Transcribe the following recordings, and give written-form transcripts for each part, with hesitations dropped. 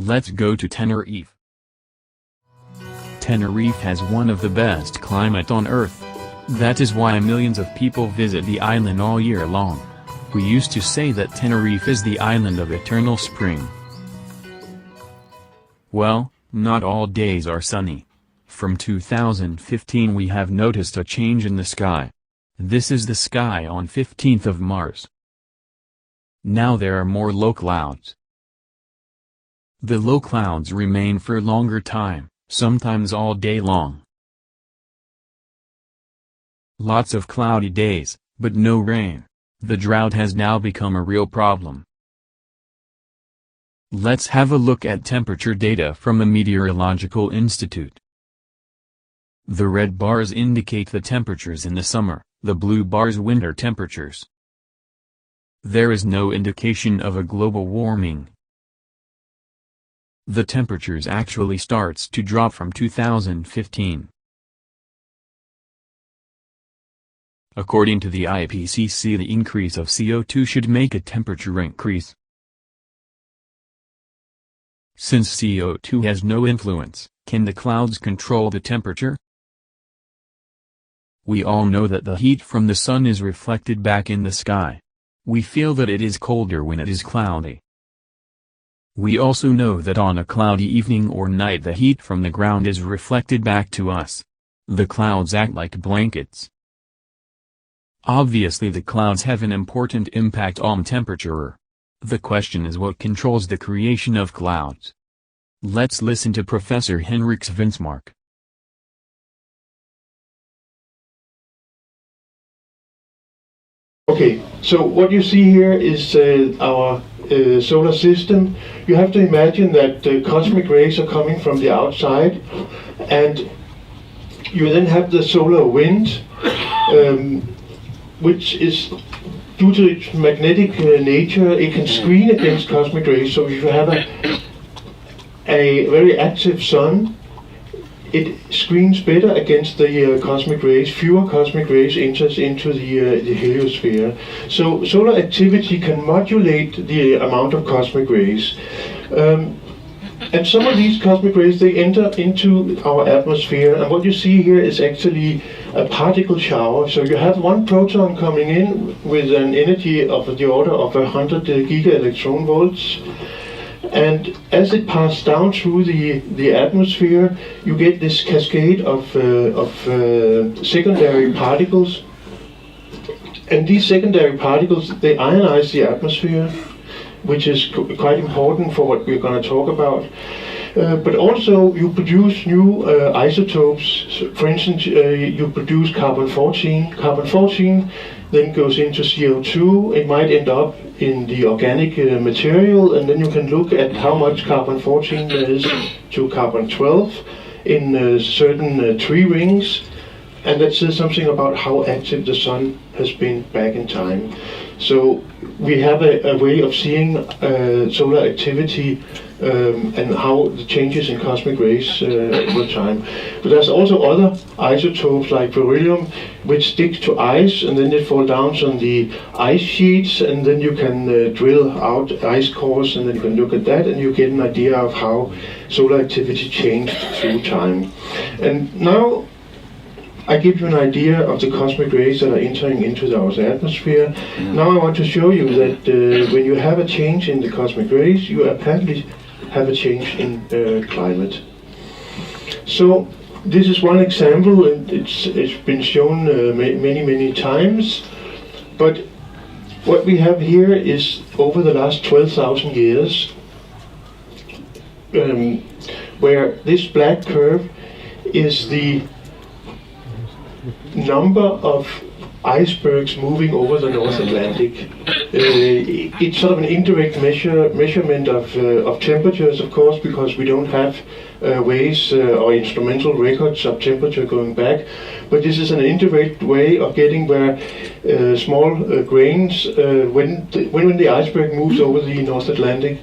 Let's go to Tenerife. Tenerife has one of the best climate on Earth. That is why millions of people visit the island all year long. We used to say that Tenerife is the island of eternal spring. Well, not all days are sunny. From 2015 we have noticed a change in the sky. This is the sky on 15th of Mars. Now there are more low clouds. The low clouds remain for longer time, sometimes all day long. Lots of cloudy days, but no rain. The drought has now become a real problem. Let's have a look at temperature data from a meteorological institute. The red bars indicate the temperatures in the summer, the blue bars winter temperatures. There is no indication of a global warming. The temperatures actually starts to drop from 2015. According to the IPCC, the increase of CO2 should make a temperature increase. Since CO2 has no influence, can the clouds control the temperature? We all know that the heat from the sun is reflected back in the sky. We feel that it is colder when it is cloudy. We also know that on a cloudy evening or night the heat from the ground is reflected back to us. The clouds act like blankets. Obviously the clouds have an important impact on temperature. The question is what controls the creation of clouds. Let's listen to Professor Henrik Svensmark. Okay, so what you see here is our solar system. You have to imagine that cosmic rays are coming from the outside, and you then have the solar wind, which is, due to its magnetic nature, it can screen against cosmic rays. So if you have a very active sun, it screens better against the cosmic rays. Fewer cosmic rays enters into the heliosphere. So solar activity can modulate the amount of cosmic rays. And some of these cosmic rays, they enter into our atmosphere, and what you see here is actually a particle shower. So you have one proton coming in with an energy of the order of 100 giga-electron volts, and as it passes down through the atmosphere, you get this cascade of secondary particles, and these secondary particles, they ionize the atmosphere, which is quite important for what we're going to talk about. But also you produce new isotopes. For instance, you produce carbon-14. Carbon-14 then goes into CO2. It might end up in the organic material, and then you can look at how much carbon-14 there is to carbon-12 in certain tree rings. And that says something about how active the sun has been back in time. So we have a way of seeing solar activity and how the changes in cosmic rays over time. But there's also other isotopes like beryllium, which stick to ice, and then it falls down on the ice sheets, and then you can drill out ice cores, and then you can look at that, and you get an idea of how solar activity changed through time. And now I give you an idea of the cosmic rays that are entering into our atmosphere. Now I want to show you that when you have a change in the cosmic rays, you apparently have a change in climate. So this is one example, and it's been shown many times. But what we have here is over the last 12,000 years, where this black curve is the number of icebergs moving over the North Atlantic. It's sort of an indirect measurement of temperatures, of course, because we don't have ways or instrumental records of temperature going back. But this is an indirect way of getting where small grains, when the iceberg moves over the North Atlantic,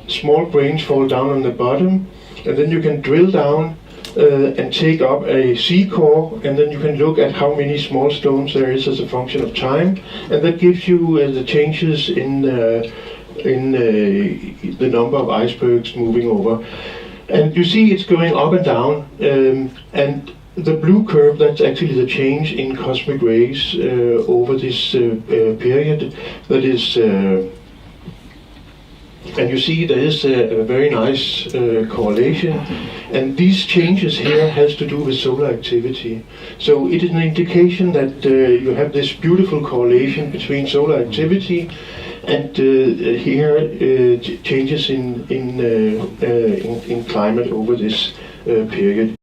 small grains fall down on the bottom, and then you can drill down and take up a sea core, and then you can look at how many small stones there is as a function of time, and that gives you the changes in in the number of icebergs moving over. And you see it's going up and down, and the blue curve, that's actually the change in cosmic rays over this period. That is, and you see there is a very nice correlation, and these changes here has to do with solar activity. So it is an indication that you have this beautiful correlation between solar activity and here changes in climate over this period.